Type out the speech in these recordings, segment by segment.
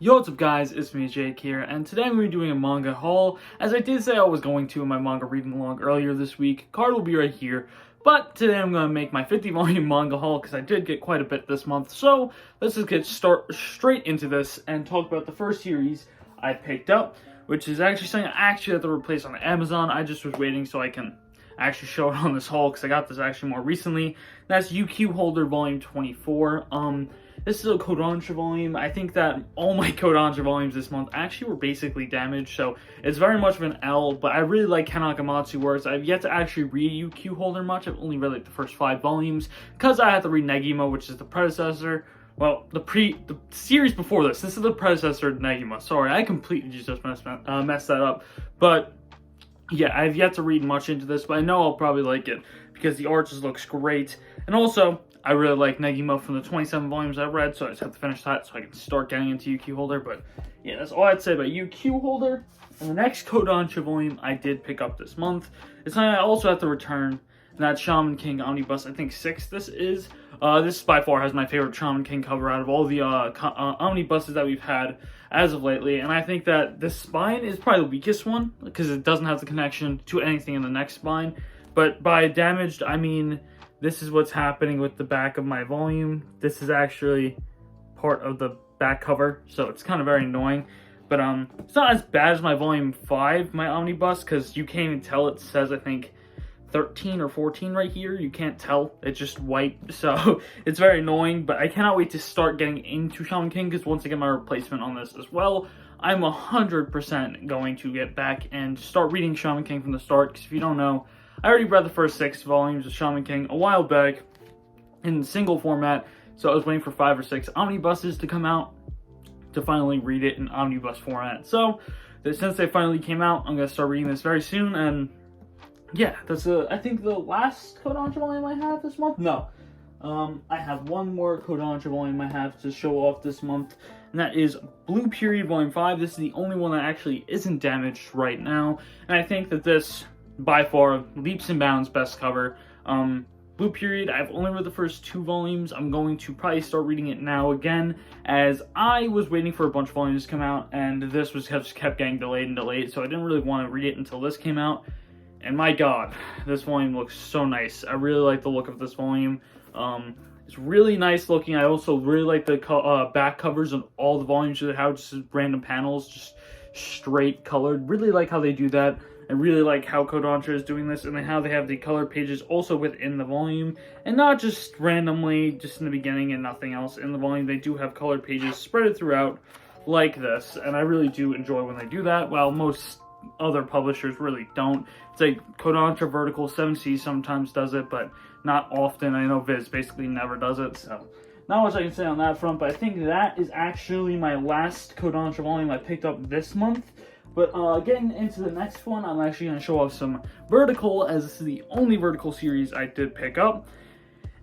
Yo, what's up guys, it's me Jake here, and today I'm going to be doing a manga haul, as I did say I was going to in my manga reading log earlier this week. Card will be right here, but today I'm going to make my 50 volume manga haul, because I did get quite a bit this month. So, let's just get straight into this, and talk about the first series I picked up, which is actually something I actually have to replace on Amazon. I just was waiting so I can actually show it on this haul, because I got this actually more recently. That's UQ Holder Volume 24. This is a Kodansha volume. I think that all my Kodansha volumes this month actually were basically damaged, so it's very much of an L, but I really like Ken Akamatsu works. I've yet to actually read UQ Holder much. I've only read like the first 5 volumes, because I had to read Negima, which is the predecessor. Well, the series before this. This is the predecessor to Negima. Sorry, I completely just messed that up. But yeah, I've yet to read much into this, but I know I'll probably like it, because the art just looks great. And also, I really like Negima from the 27 volumes I've read, so I just have to finish that so I can start getting into UQ Holder. But yeah, that's all I'd say about UQ Holder. And the next Kodansha volume I did pick up this month. It's something I also have to return, and that's Shaman King Omnibus, I think 6 this is. This by far has my favorite Shaman King cover out of all the omnibuses that we've had as of lately. And I think that this spine is probably the weakest one, because it doesn't have the connection to anything in the next spine. But by damaged, I mean this is what's happening with the back of my volume. This is actually part of the back cover, so it's kind of very annoying. But it's not as bad as my volume 5, my omnibus, because you can't even tell. It says, I think, 13 or 14 right here. You can't tell. It's just white, so it's very annoying. But I cannot wait to start getting into Shaman King, because once I get my replacement on this as well, I'm 100% going to get back and start reading Shaman King from the start. Because if you don't know, I already read the first 6 volumes of Shaman King a while back in single format, so I was waiting for 5 or 6 omnibuses to come out to finally read it in omnibus format. So, since they finally came out, I'm going to start reading this very soon, and yeah, that's I think the last Kodansha volume I have this month? No. I have one more Kodansha volume I have to show off this month, and that is Blue Period Volume 5. This is the only one that actually isn't damaged right now, and I think that this, by far, leaps and bounds best cover. Blue Period, I've only read the first 2 volumes. I'm going to probably start reading it now again, as I was waiting for a bunch of volumes to come out, and this was just kept getting delayed and delayed, so I didn't really want to read it until this came out. And my god, this volume looks so nice. I really like the look of this volume. It's really nice looking. I also really like the back covers on all the volumes that have just random panels, just straight colored. Really like how they do that. I really like how Kodansha is doing this, and how they have the color pages also within the volume, and not just randomly, just in the beginning and nothing else in the volume. They do have colored pages spread throughout like this, and I really do enjoy when they do that, while most other publishers really don't. It's like Kodansha Vertical 7C sometimes does it, but not often. I know Viz basically never does it, so not much I can say on that front. But I think that is actually my last Kodansha volume I picked up this month. But getting into the next one, I'm actually going to show off some Vertical, as this is the only Vertical series I did pick up.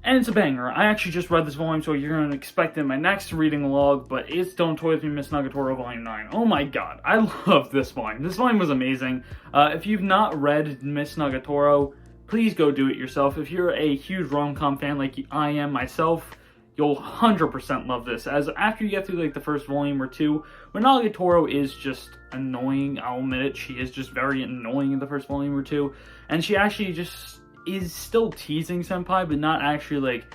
And it's a banger. I actually just read this volume, so you're going to expect it in my next reading log, but it's Don't Toy With Me, Miss Nagatoro Volume 9. Oh my god, I love this volume. This volume was amazing. If you've not read Miss Nagatoro, please go do it yourself. If you're a huge rom-com fan like I am myself, you'll 100% love this, as after you get through like the first volume or 2, when Nagatoro is just annoying, I'll admit it, she is just very annoying in the first volume or 2, and she actually just is still teasing Senpai, but not actually like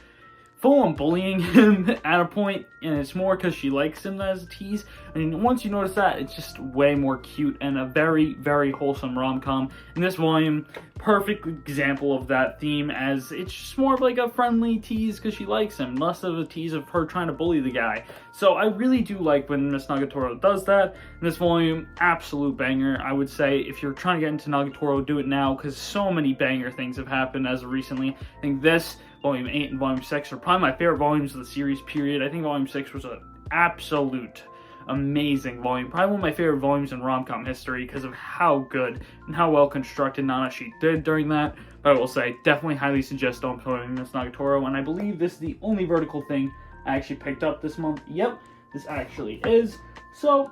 full-on bullying him at a point, and it's more because she likes him as a tease. I mean, once you notice that, it's just way more cute and a very, very wholesome rom-com. In this volume, perfect example of that theme, as it's just more of like a friendly tease because she likes him, less of a tease of her trying to bully the guy. So I really do like when Miss Nagatoro does that. In this volume, absolute banger. I would say if you're trying to get into Nagatoro, do it now, because so many banger things have happened as of recently. I think this, Volume 8 and Volume 6 are probably my favorite volumes of the series, period. I think Volume 6 was an absolute amazing volume. Probably one of my favorite volumes in rom-com history because of how good and how well constructed Nanashi did during that. But I will say, definitely highly suggest Don't Toy With Me, Miss Nagatoro, and I believe this is the only Vertical thing I actually picked up this month. Yep, this actually is. So,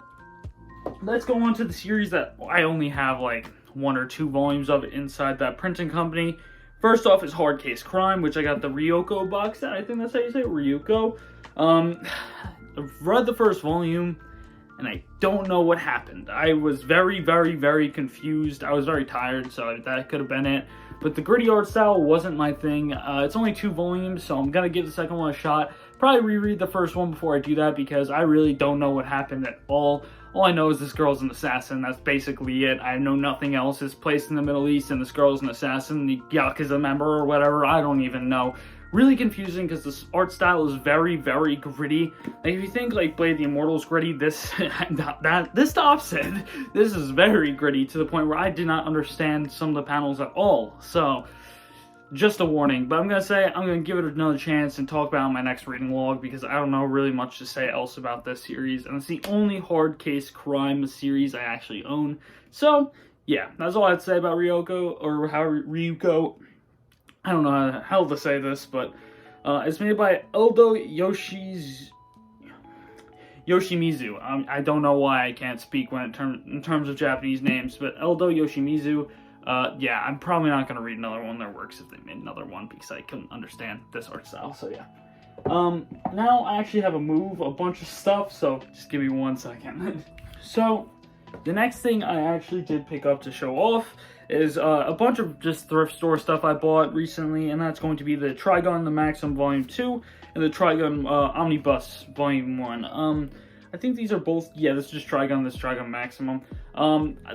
let's go on to the series that I only have like 1 or 2 volumes of it inside that printing company. First off is Hard Case Crime, which I got the Ryuko box set. I think that's how you say it, Ryuko. I've read the first volume. and I don't know what happened. I was very, very, very confused. I was very tired, so that could have been it. But the gritty art style wasn't my thing. It's only 2 volumes, so I'm going to give the second one a shot. Probably reread the first one before I do that, because I really don't know what happened at all. All I know is this girl's an assassin. That's basically it. I know nothing else. It's placed in the Middle East, and this girl's an assassin. The Yakuza member or whatever. I don't even know. Really confusing, because this art style is very, very gritty. Like, if you think like Blade the Immortal's gritty, this this opposite. This is very gritty, to the point where I did not understand some of the panels at all. So, just a warning. But I'm gonna say I'm gonna give it another chance and talk about it in my next reading log, because I don't know really much to say else about this series, and it's the only hard case crime series I actually own. So yeah, that's all I'd say about Ryuko. I don't know how the hell to say this, but it's made by Eldo Yoshimizu. I don't know why I can't speak when in terms of Japanese names, but Eldo Yoshimizu. Yeah, I'm probably not going to read another one of their works if they made another one, because I couldn't understand this art style, so yeah. Now I actually have a bunch of stuff, so just give me 1 second. So, the next thing I actually did pick up to show off is a bunch of just thrift store stuff I bought recently, and that's going to be the Trigun, the Maximum Volume 2, and the Trigun Omnibus Volume 1. I think these are both, yeah, this is just Trigun, this Trigun Maximum.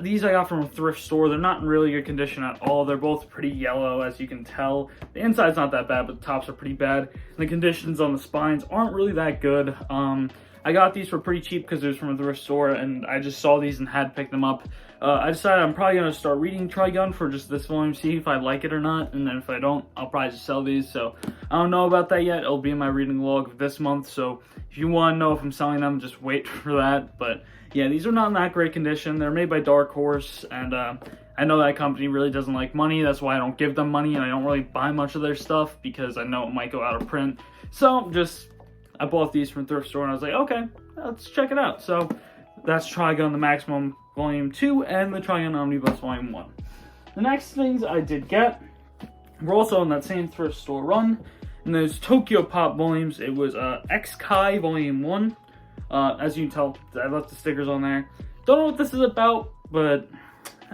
These I got from a thrift store. They're not in really good condition at all. They're both pretty yellow, as you can tell. The inside's not that bad, but the tops are pretty bad. And the conditions on the spines aren't really that good. I got these for pretty cheap because it was from a thrift store, and I just saw these and had to pick them up. I decided I'm probably going to start reading Trigun for just this volume, see if I like it or not, and then if I don't, I'll probably just sell these. So I don't know about that yet. It'll be in my reading log of this month, so if you want to know if I'm selling them, just wait for that. But yeah, these are not in that great condition. They're made by Dark Horse, and I know that company really doesn't like money. That's why I don't give them money, and I don't really buy much of their stuff, because I know it might go out of print. So I bought these from a thrift store, and I was like, okay, let's check it out. So that's Trigun, the Maximum Volume 2, and the Trigun Omnibus Volume 1. The next things I did get were also in that same thrift store run, and those Tokyopop volumes. It was X-Kai Volume 1. As you can tell, I left the stickers on there. Don't know what this is about, but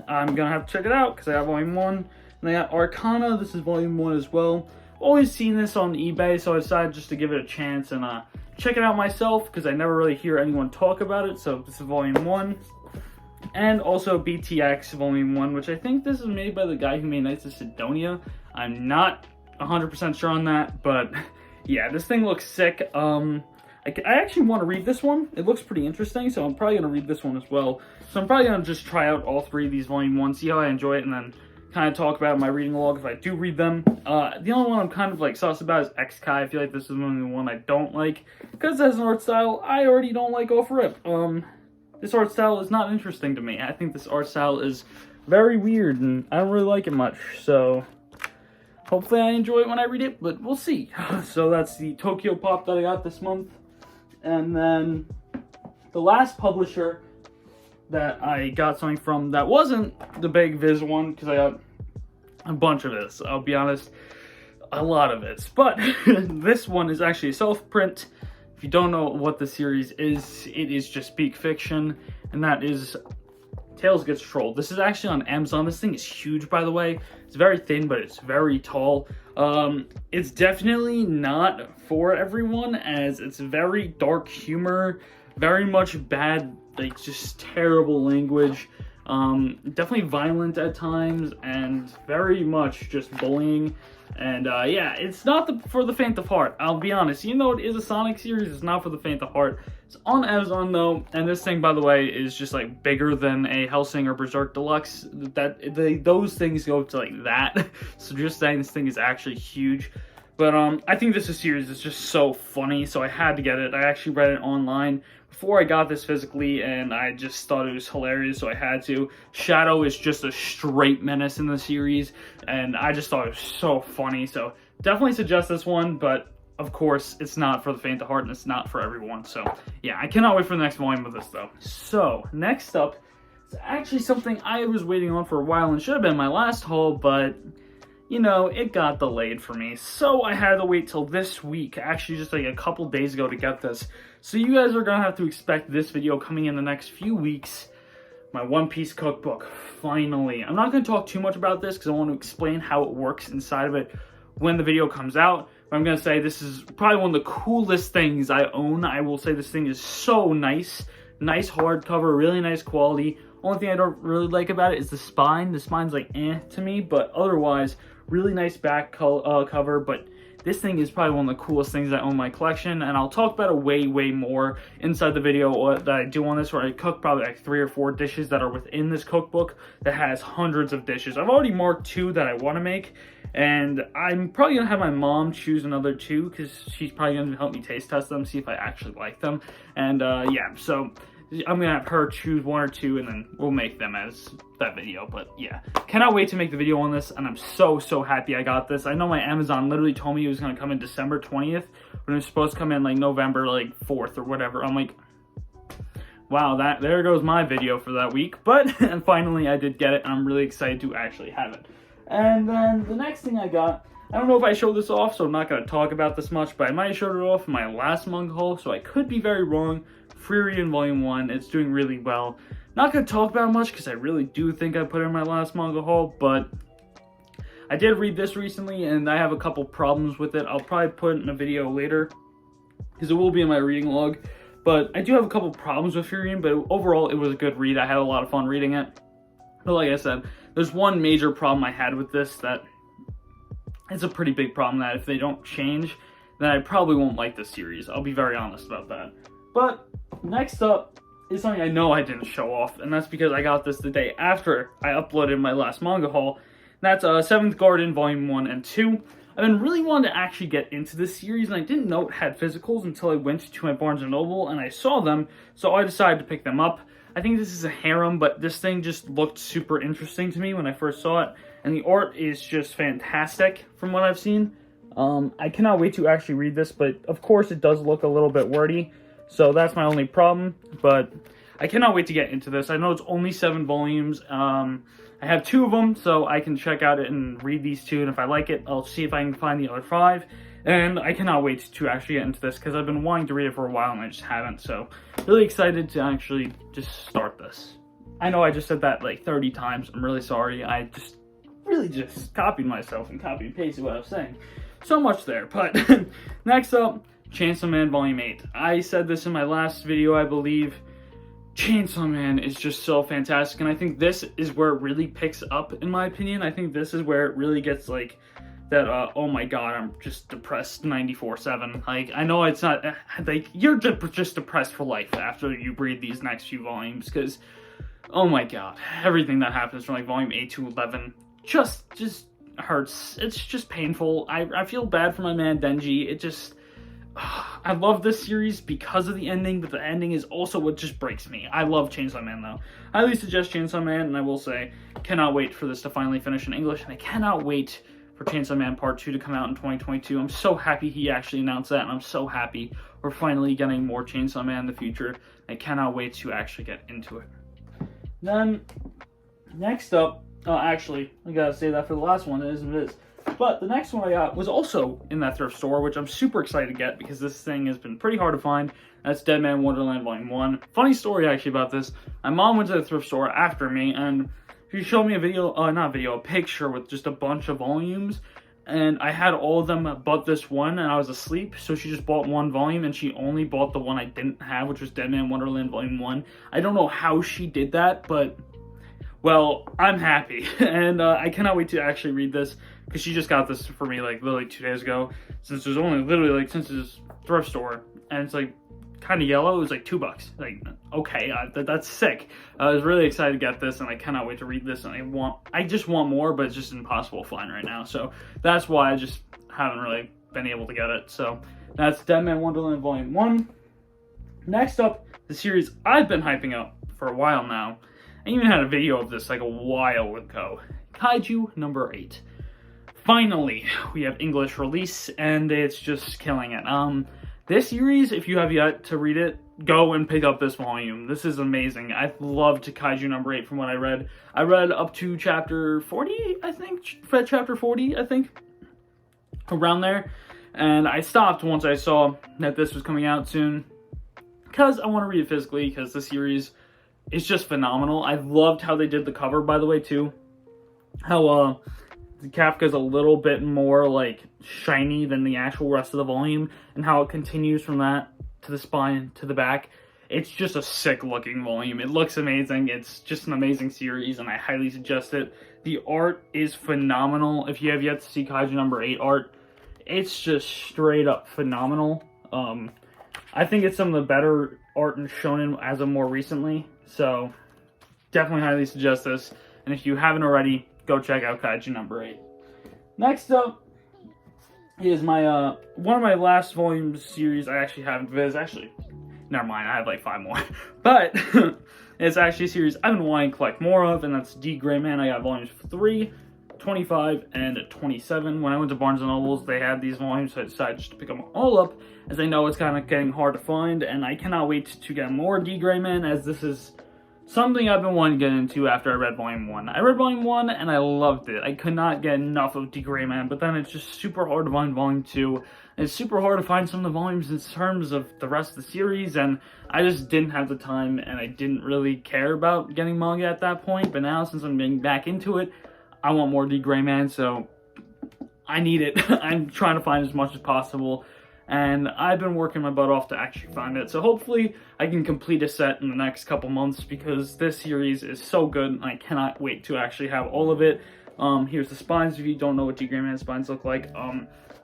I'm gonna have to check it out, because I got Volume 1. And I got Arcana, this is Volume 1 as well. Always seen this on eBay, so I decided just to give it a chance and check it out myself, because I never really hear anyone talk about it. So this is Volume 1. And also BTX Volume 1, which I think this is made by the guy who made Knights of Sidonia. I'm not 100% sure on that, but yeah, this thing looks sick. I actually want to read this one. It looks pretty interesting, so I'm probably going to read this one as well. So I'm probably going to just try out all 3 of these Volume 1, see how I enjoy it, and then kind of talk about it in my reading log if I do read them. The only one I'm kind of like sus about is X-Kai. I feel like this is the only one I don't like, because as an art style, I already don't like off rip. This art style is not interesting to me. I think this art style is very weird, and I don't really like it much, so hopefully I enjoy it when I read it, but we'll see. So that's the Tokyopop that I got this month. And then the last publisher that I got something from that wasn't the big Viz one, because I got a bunch of this, I'll be honest, a lot of it. But this one is actually a self-print. If you don't know what the series is, it is just Speak Fiction, and that is Tails Gets Trolled. This is actually on Amazon. This thing is huge, by the way. It's very thin, but it's very tall. It's definitely not for everyone, as it's very dark humor, very much bad, like just terrible language, definitely violent at times, and very much just bullying. And yeah, it's not for the faint of heart, I'll be honest. Even though it is a Sonic series, it's not for the faint of heart. It's on Amazon though, and this thing, by the way, is just like bigger than a Hellsing or Berserk Deluxe. Those things go up to like that. So just saying, this thing is actually huge. But I think this series is just so funny, so I had to get it. I actually read it online before I got this physically, and I just thought it was hilarious, so I had to. Shadow is just a straight menace in the series, and I just thought it was so funny, so definitely suggest this one, but of course, it's not for the faint of heart, and it's not for everyone, so yeah, I cannot wait for the next volume of this, though. So, next up, it's actually something I was waiting on for a while, and should have been my last haul, but you know, it got delayed for me, so I had to wait till this week, actually just like a couple days ago, to get this. So you guys are gonna have to expect this video coming in the next few weeks. My One Piece cookbook, finally. I'm not gonna talk too much about this because I want to explain how it works inside of it when the video comes out. But I'm gonna say this is probably one of the coolest things I own. I will say this thing is so nice. Nice hardcover, really nice quality. Only thing I don't really like about it is the spine. The spine's like to me, but otherwise, really nice back cover. But this thing is probably one of the coolest things I own in my collection, and I'll talk about it way more inside the video that I do on this, where I cook probably like 3 or 4 dishes that are within this cookbook that has hundreds of dishes. I've already marked 2 that I want to make, and I'm probably going to have my mom choose another 2, because she's probably going to help me taste test them, see if I actually like them, and yeah, so I'm gonna have her choose 1 or 2, and then we'll make them as that video. But yeah, cannot wait to make the video on this, and I'm so happy I got this. I know my Amazon literally told me it was gonna come in December 20th, but it was supposed to come in like November like 4th or whatever. I'm like, wow, there goes my video for that week. But and finally I did get it, and I'm really excited to actually have it. And then the next thing I got, I don't know if I showed this off, so I'm not going to talk about this much, but I might have showed it off in my last manga haul, so I could be very wrong. Frieren Volume 1, it's doing really well. Not going to talk about it much, because I really do think I put it in my last manga haul, but I did read this recently, and I have a couple problems with it. I'll probably put it in a video later, because it will be in my reading log, but I do have a couple problems with Frieren, but overall, it was a good read. I had a lot of fun reading it. But like I said, there's one major problem I had with this that it's a pretty big problem that if they don't change, then I probably won't like this series. I'll be very honest about that. But next up is something I know I didn't show off, and that's because I got this the day after I uploaded my last manga haul. That's Seventh Garden Volume 1 and 2. I've been really wanting to actually get into this series, and I didn't know it had physicals until I went to my Barnes & Noble and I saw them, so I decided to pick them up. I think this is a harem, but this thing just looked super interesting to me when I first saw it, and the art is just fantastic from what I've seen. I cannot wait to actually read this, but of course it does look a little bit wordy, so that's my only problem, but I cannot wait to get into this. I know it's only 7 volumes. I have 2 of them, so I can check out it and read these 2, and if I like it, I'll see if I can find the other 5. And I cannot wait to actually get into this, because I've been wanting to read it for a while and I just haven't, so really excited to actually just start this. I know I just said that like 30 times, I'm really sorry. I just really just copied myself and copy and pasted what I was saying. So much there, but next up, Chainsaw Man Volume 8. I said this in my last video, I believe. Chainsaw Man is just so fantastic, and I think this is where it really picks up, in my opinion. I think this is where it really gets like that, oh my god, I'm just depressed 94/7. Like, I know it's not, like, you're just depressed for life after you read these next few volumes, because, oh my god, everything that happens from, like, Volume 8 to 11 just hurts. It's just painful. I feel bad for my man Denji. It just, I love this series because of the ending, but the ending is also what just breaks me. I love Chainsaw Man, though. I highly suggest Chainsaw Man, and I will say, cannot wait for this to finally finish in English, and I cannot wait for Chainsaw Man Part 2 to come out in 2022. I'm so happy he actually announced that, and I'm so happy we're finally getting more Chainsaw Man in the future. I cannot wait to actually get into it. Then, next up, actually, I gotta say that for the last one, it is. But the next one I got was also in that thrift store, which I'm super excited to get because this thing has been pretty hard to find. That's Dead Man Wonderland Volume 1. Funny story actually about this. My mom went to the thrift store after me, and she showed me a picture with just a bunch of volumes, and I had all of them but this one, and I was asleep, so she just bought 1 volume, and she only bought the one I didn't have, which was Dead Man Wonderland Volume 1. I don't know how she did that, but, well, I'm happy, and I cannot wait to actually read this, because she just got this for me, like, literally 2 days ago, since there's only, literally, like, since it's thrift store, and it's, like, kind of yellow. It was like $2. Like, okay, that's sick. I was really excited to get this, and I cannot wait to read this, and I just want more, but it's just impossible to find right now, so that's why I just haven't really been able to get it. So that's Dead Man Wonderland Volume 1. Next up, the series I've been hyping up for a while now. I even had a video of this like a while ago. Kaiju number 8. Finally, we have English release, and it's just killing it. This series, if you have yet to read it, go and pick up this volume. This is amazing. I loved Kaiju number 8 from what I read. I read up to chapter 40, I think. Chapter 40, I think. Around there. And I stopped once I saw that this was coming out soon. because I want to read it physically, because the series is just phenomenal. I loved how they did the cover, by the way, too. How Kafka's a little bit more like shiny than the actual rest of the volume, and how it continues from that to the spine to the back. It's just a sick looking volume. It looks amazing. It's just an amazing series, and I highly suggest it. The art is phenomenal. If you have yet to see Kaiju number 8 art, it's just straight up phenomenal. I think it's some of the better art in shonen as of more recently, so definitely highly suggest this. And if you haven't already, go check out Kaiju number 8. Next up is my one of my last volume series I actually haven't. Viz, actually, never mind, I have like 5 more. But it's actually a series I've been wanting to collect more of, and that's D. Gray Man. I got volumes 3, 25, and 27. When I went to Barnes & Nobles, they had these volumes, so I decided just to pick them all up, as I know it's kind of getting hard to find, and I cannot wait to get more D. Gray Man, as this is something I've been wanting to get into after I read Volume 1. I read Volume 1, and I loved it. I could not get enough of D. Gray Man, but then it's just super hard to find Volume 2, and it's super hard to find some of the volumes in terms of the rest of the series, and I just didn't have the time, and I didn't really care about getting manga at that point, but now, since I'm getting back into it, I want more D. Gray Man, so I need it. I'm trying to find as much as possible, and I've been working my butt off to actually find it. So hopefully I can complete a set in the next couple months, because this series is so good, and I cannot wait to actually have all of it. Here's the spines, if you don't know what D. Gray Man spines look like.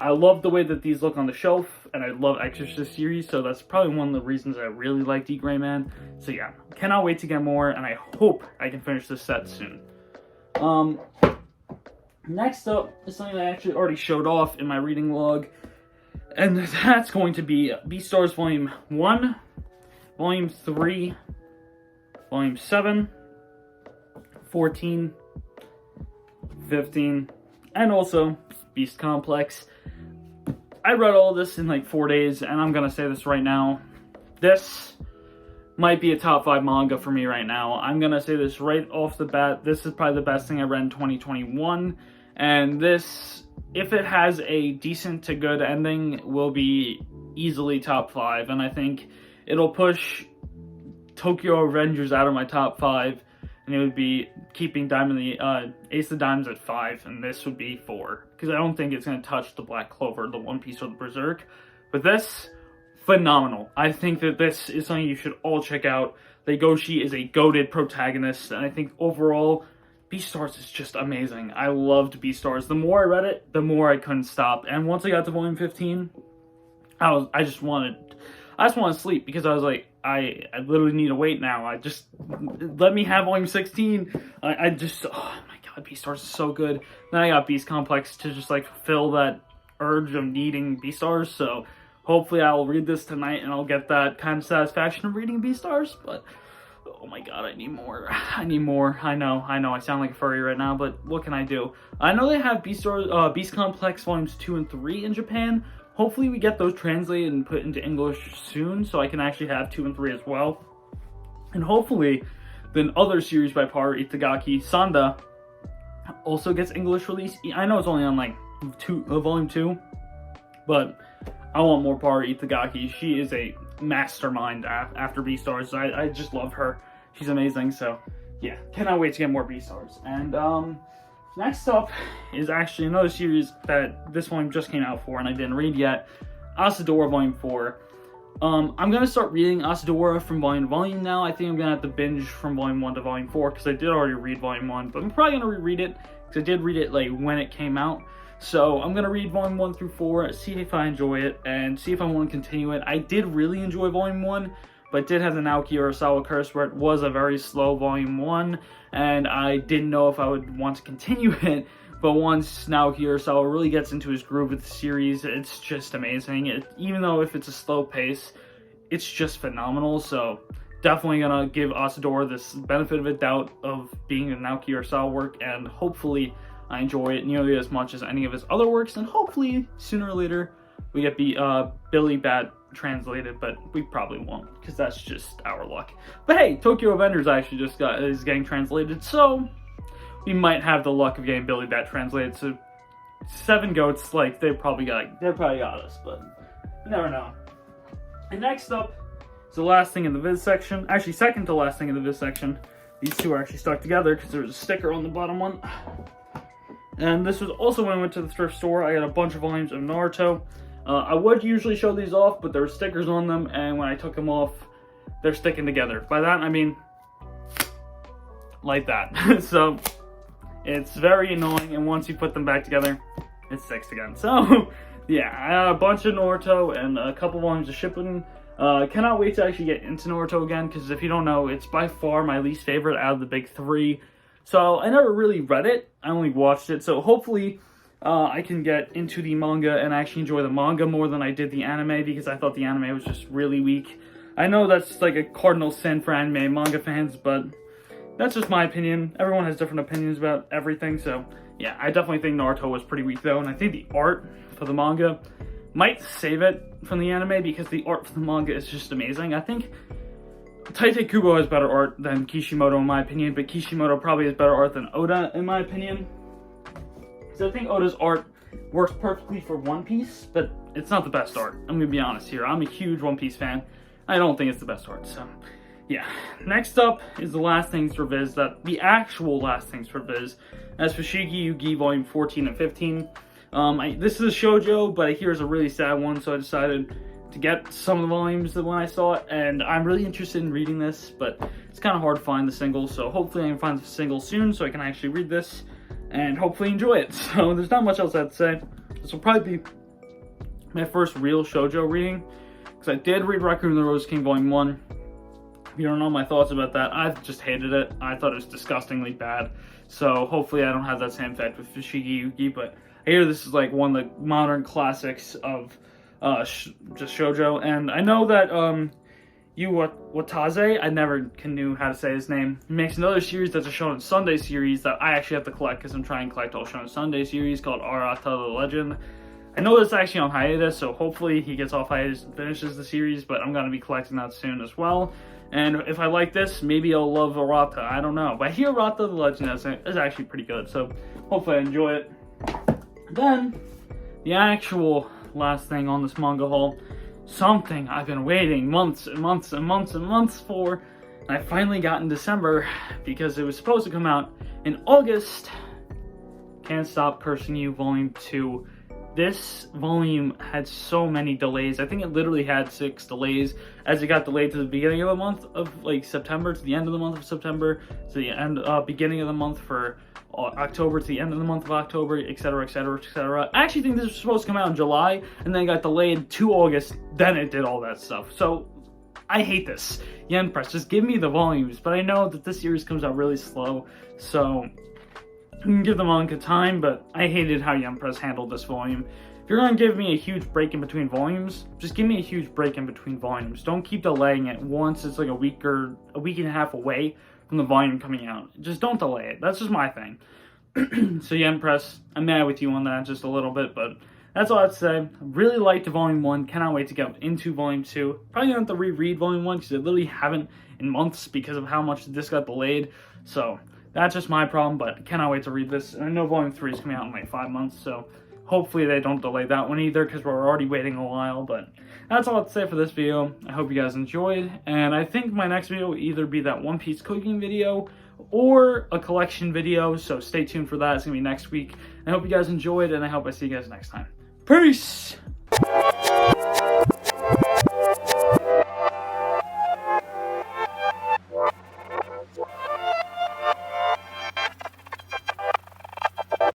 I love the way that these look on the shelf, and I love Exorcist series, so that's probably one of the reasons I really like D. Gray Man. So yeah, cannot wait to get more, and I hope I can finish this set soon. Next up is something I actually already showed off in my reading log, and that's going to be Beastars Volume 1, Volume 3, Volume 7, 14, 15, and also Beast Complex. I read all this in like 4 days, and I'm gonna say this right now. This might be a top 5 manga for me right now. I'm gonna say this right off the bat. This is probably the best thing I read in 2021. And this, if it has a decent to good ending, will be easily top 5. And I think it'll push Tokyo Revengers out of my top 5. And it would be keeping Ace of Diamonds at 5. And this would be 4. Because I don't think it's going to touch the Black Clover, the One Piece, or the Berserk. But this, phenomenal. I think that this is something you should all check out. Legoshi is a goated protagonist. And I think overall, Beastars is just amazing. I loved Beastars. The more I read it, the more I couldn't stop. And once I got to volume 15, I just wanted to sleep, because I was like, I literally need to wait now. Let me have volume 16. Oh my god, Beastars is so good. Then I got Beast Complex to just like fulfill that urge of needing Beastars. So hopefully I will read this tonight, and I'll get that kind of satisfaction of reading Beastars. But oh my god, I need more. I need more. I know. I sound like a furry right now, but what can I do? I know they have Beast Complex Volumes 2 and 3 in Japan. Hopefully we get those translated and put into English soon, so I can actually have 2 and 3 as well. And hopefully the other series by Paru Itagaki, Sanda, also gets English release. I know it's only on like volume 2, but I want more Paru Itagaki. She is a mastermind after Beastars. I just love her. She's amazing. So yeah, cannot wait to get more Beastars. And next up is actually another series that this volume just came out for, and I didn't read yet. Asadora Volume 4. I'm gonna start reading Asadora from volume to volume now. I think I'm gonna have to binge from volume 1 to volume 4, because I did already read volume 1, but I'm probably gonna reread it, because I did read it like when it came out. So I'm gonna read volume 1 through 4, see if I enjoy it, and see if I want to continue it. I did really enjoy volume 1, but did have the Naoki Urasawa curse, where it was a very slow volume 1, and I didn't know if I would want to continue it. But once Naoki Urasawa really gets into his groove with the series, it's just amazing. Even though if it's a slow pace, it's just phenomenal. So definitely gonna give Asadora this benefit of a doubt of being a Naoki Urasawa work, and hopefully I enjoy it nearly as much as any of his other works, and hopefully sooner or later we get Billy Bat translated, but we probably won't, because that's just our luck. But hey, Tokyo Avengers actually is getting translated, so we might have the luck of getting Billy Bat translated. So 7 Goats, like, they probably got us, but you never know. And next up It's the last thing in the Viz section. Actually, second to last thing in the Viz section. These two are actually stuck together because there's a sticker on the bottom one. And this was also when I went to the thrift store. I got a bunch of volumes of Naruto. I would usually show these off, but there were stickers on them, and when I took them off, they're sticking together. By that, I mean like that. So it's very annoying, and once you put them back together, it sticks again. So yeah, I got a bunch of Naruto and a couple volumes of Shippuden. Cannot wait to actually get into Naruto again, because if you don't know, it's by far my least favorite out of the big three. So I never really read it, I only watched it, so hopefully I can get into the manga and actually enjoy the manga more than I did the anime, because I thought the anime was just really weak. I know that's like a cardinal sin for anime and manga fans, but that's just my opinion. Everyone has different opinions about everything, so yeah, I definitely think Naruto was pretty weak though, and I think the art for the manga might save it from the anime, because the art for the manga is just amazing. I think Tite Kubo has better art than Kishimoto in my opinion, but Kishimoto probably has better art than Oda in my opinion. So I think Oda's art works perfectly for One Piece, but it's not the best art. I'm gonna be honest here. I'm a huge One Piece fan. I don't think it's the best art, so yeah. Next up is the last things for Viz, the actual last things for Viz, as Fushigi Yugi Volume 14 and 15. This is a shoujo, but I hear it's a really sad one, so I decided to get some of the volumes when I saw it, and I'm really interested in reading this, but it's kind of hard to find the single, so hopefully I can find the single soon so I can actually read this and hopefully enjoy it. So there's not much else I have to say. This will probably be my first real shoujo reading, because I did read Raccoon the Rose King Volume 1. If you don't know my thoughts about that, I just hated it. I thought it was disgustingly bad, so hopefully I don't have that same effect with Fushigi Yugi, but I hear this is like one of the modern classics of just shoujo, and I know that Yu Watase, I never knew how to say his name, he makes another series that's a Shonen Sunday series that I actually have to collect, because I'm trying to collect all Shonen Sunday series, called Arata the Legend. I know that's actually on hiatus, so hopefully he gets off hiatus and finishes the series, but I'm going to be collecting that soon as well. And if I like this, maybe I'll love Arata, I don't know. But I hear Arata the Legend is actually pretty good, so hopefully I enjoy it. Then, the actual last thing on this manga haul, something I've been waiting months and months and months and months for, and I finally got in December, because it was supposed to come out in August. Can't Stop Cursing You Volume 2. This volume had so many delays. I think it literally had 6 delays, as it got delayed to the beginning of the month of like September, to the end of the month of September, to the end beginning of the month for October, to the end of the month of October, etc, etc, etc. I actually think this was supposed to come out in July, and then it got delayed to August, then it did all that stuff. So I hate this. Yen Press, just give me the volumes. But I know that this series comes out really slow, so you can give the manga time, but I hated how Yen Press handled this volume. If you're going to give me a huge break in between volumes, just give me a huge break in between volumes. Don't keep delaying it once it's like a week and a half away from the volume coming out. Just don't delay it. That's just my thing. So Yen Press, I'm mad with you on that just a little bit, but that's all I have to say. I really liked Volume 1. Cannot wait to get into Volume 2. Probably going to have to reread Volume 1, because I literally haven't in months because of how much this got delayed. So that's just my problem, but cannot wait to read this. And I know Volume 3 is coming out in like 5 months, so hopefully they don't delay that one either, because we're already waiting a while. But that's all I have to say for this video. I hope you guys enjoyed, and I think my next video will either be that One Piece cooking video or a collection video, so stay tuned for that. It's going to be next week. I hope you guys enjoyed, and I hope I see you guys next time. Peace!